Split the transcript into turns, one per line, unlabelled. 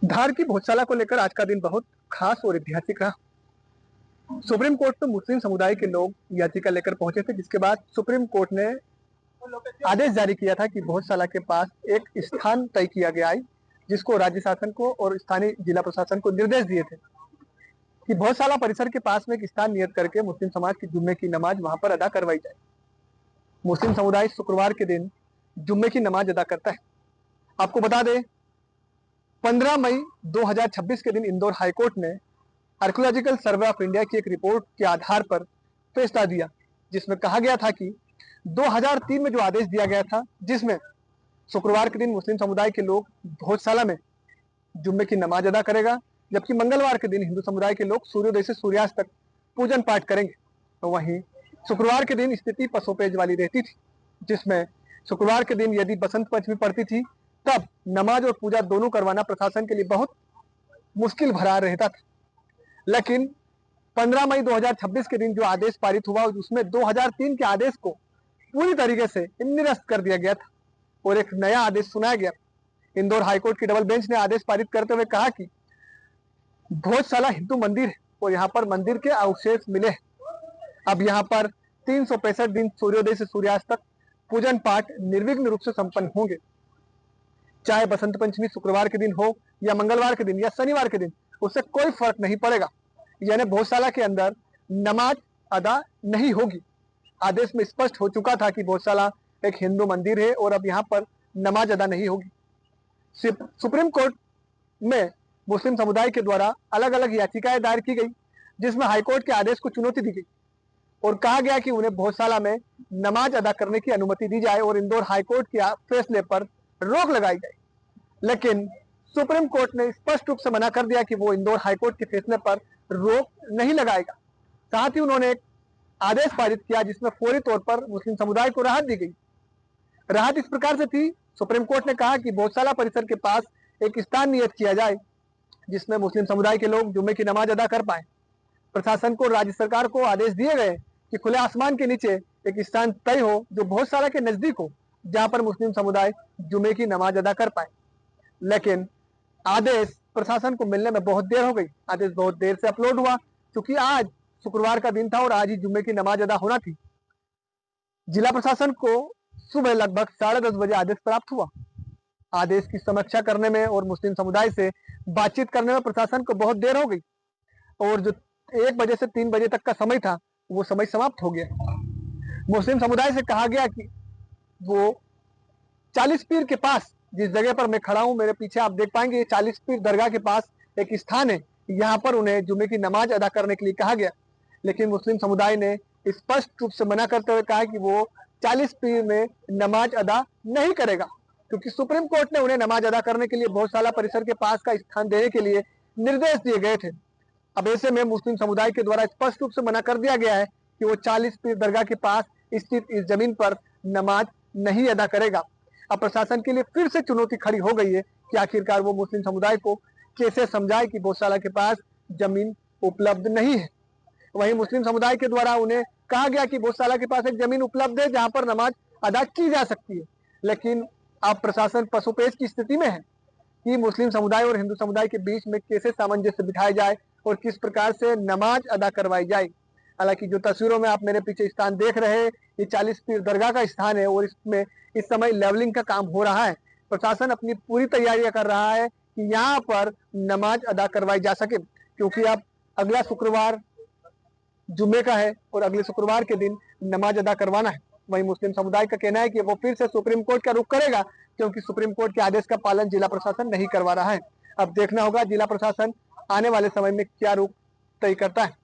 धार की भोजशाला को लेकर आज का दिन बहुत खास और ऐतिहासिक रहा। सुप्रीम कोर्ट में मुस्लिम समुदाय के लोग याचिका लेकर पहुंचे थे, जिसके बाद सुप्रीम कोर्ट ने आदेश जारी किया था कि भोजशाला के पास एक स्थान तय किया गया है, जिसको राज्य शासन को और स्थानीय जिला प्रशासन को निर्देश दिए थे कि भोजशाला परिसर के पास में एक स्थान नियत करके मुस्लिम समाज की जुम्मे की नमाज वहां पर अदा करवाई जाए। मुस्लिम समुदाय शुक्रवार के दिन जुम्मे की नमाज अदा करता है। आपको बता दें, 15 मई 2026 के दिन इंदौर हाईकोर्ट ने आर्कियोलॉजिकल सर्वे ऑफ इंडिया की एक रिपोर्ट के आधार पर फैसला दिया, जिसमें कहा गया था कि 2003 में जो आदेश दिया गया था, जिसमें शुक्रवार के दिन मुस्लिम समुदाय के लोग भोजशाला में जुम्मे की नमाज अदा करेगा, जबकि मंगलवार के दिन हिंदू समुदाय के लोग सूर्योदय से सूर्यास्त तक पूजन पाठ करेंगे। तो वहीं शुक्रवार के दिन स्थिति पसोपेज वाली रहती थी, जिसमें शुक्रवार के दिन यदि बसंत पंचमी पड़ती थी, तब नमाज और पूजा दोनों करवाना प्रशासन के लिए बहुत मुश्किल भरा रहता था। लेकिन 15 मई 2026 के दिन जो आदेश पारित हुआ, उसमें 2003 के आदेश को पूरी तरीके से निरस्त कर दिया गया था और एक नया आदेश सुनाया गया। इंदौर हाईकोर्ट की डबल बेंच ने आदेश पारित करते हुए कहा कि भोजशाला हिंदू मंदिर है और यहाँ पर मंदिर के अवशेष मिले हैं। अब यहाँ पर 365 दिन सूर्योदय से सूर्यास्त तक पूजन पाठ निर्विघ्न रूप से संपन्न होंगे, चाहे बसंत पंचमी शुक्रवार के दिन हो या मंगलवार के दिन या शनिवार के दिन, उससे कोई फर्क नहीं पड़ेगा। यानी भोजशाला के अंदर नमाज अदा नहीं होगी। आदेश में स्पष्ट हो चुका था कि भोजशाला एक हिंदू मंदिर है और अब यहाँ पर नमाज अदा नहीं होगी। सुप्रीम कोर्ट में मुस्लिम समुदाय के द्वारा अलग अलग याचिकाएं दायर की गई, जिसमें हाईकोर्ट के आदेश को चुनौती दी गई और कहा गया कि उन्हें भोजशाला में नमाज अदा करने की अनुमति दी जाए और इंदौर हाईकोर्ट के फैसले पर रोक लगाई जाए। लेकिन सुप्रीम कोर्ट ने स्पष्ट रूप से मना कर दिया कि वो इंदौर हाईकोर्ट के फैसले पर रोक नहीं लगाएगा। साथ ही उन्होंने एक आदेश पारित किया, जिसमें फौरी तौर पर मुस्लिम समुदाय को राहत दी गई। राहत इस प्रकार से थी, सुप्रीम कोर्ट ने कहा कि भोजशाला परिसर के पास एक स्थान नियत किया जाए, जिसमें मुस्लिम समुदाय के लोग जुम्मे की नमाज अदा कर पाए। प्रशासन को, राज्य सरकार को आदेश दिए गए कि खुले आसमान के नीचे एक स्थान तय हो जो भोजशाला के नजदीक हो, जहां पर मुस्लिम समुदाय जुम्मे की नमाज अदा कर पाए। लेकिन आदेश प्रशासन को मिलने में बहुत देर हो गई। आदेश बहुत देर से अपलोड हुआ, क्योंकि आज शुक्रवार का दिन था और आज ही जुम्मे की नमाज अदा होना थी। जिला प्रशासन को सुबह लगभग 10:30 बजे आदेश प्राप्त हुआ। आदेश की समीक्षा करने में और मुस्लिम समुदाय से बातचीत करने में प्रशासन को बहुत देर हो गई और जो 1 बजे से 3 बजे तक का समय था, वो समय समाप्त हो गया। मुस्लिम समुदाय से कहा गया कि वो 40 पीर के पास, जिस जगह पर मैं खड़ा हूं, मेरे पीछे आप देख पाएंगे, 40 पीर दरगाह के पास एक स्थान है, यहाँ पर उन्हें जुम्मे की नमाज अदा करने के लिए कहा गया। लेकिन मुस्लिम समुदाय ने स्पष्ट रूप से मना करते हुए कहा कि वो 40 पीर में नमाज अदा नहीं करेगा, क्योंकि सुप्रीम कोर्ट ने उन्हें नमाज अदा करने के लिए भोजशाला परिसर के पास का स्थान देने के लिए निर्देश दिए गए थे। अब ऐसे में मुस्लिम समुदाय के द्वारा स्पष्ट रूप से मना कर दिया गया है कि वो 40 पीर दरगाह के पास स्थित इस जमीन पर नमाज नहीं अदा करेगा। अब प्रशासन के लिए फिर से चुनौती खड़ी हो गई है कि आखिरकार वो मुस्लिम समुदाय को कैसे समझाए कि भोजशाला के पास जमीन उपलब्ध नहीं है। वहीं मुस्लिम समुदाय के द्वारा उन्हें कहा गया कि भोजशाला के पास एक जमीन उपलब्ध है जहां पर नमाज अदा की जा सकती है। लेकिन अब प्रशासन पसोपेश की स्थिति में है कि मुस्लिम समुदाय और हिंदू समुदाय के बीच में कैसे सामंजस्य बिठाया जाए और किस प्रकार से नमाज अदा करवाई जाए। हालांकि जो तस्वीरों में आप मेरे पीछे स्थान देख रहे हैं, ये 40 पीर दरगाह का स्थान है और इसमें इस समय लेवलिंग का काम हो रहा है। प्रशासन अपनी पूरी तैयारियां कर रहा है कि यहाँ पर नमाज अदा करवाई जा सके, क्योंकि अब अगला शुक्रवार जुम्मे का है और अगले शुक्रवार के दिन नमाज अदा करवाना है। वहीं मुस्लिम समुदाय का कहना है कि वो फिर से सुप्रीम कोर्ट का रुख करेगा, क्योंकि सुप्रीम कोर्ट के आदेश का पालन जिला प्रशासन नहीं करवा रहा है। अब देखना होगा जिला प्रशासन आने वाले समय में क्या रुख तय करता है।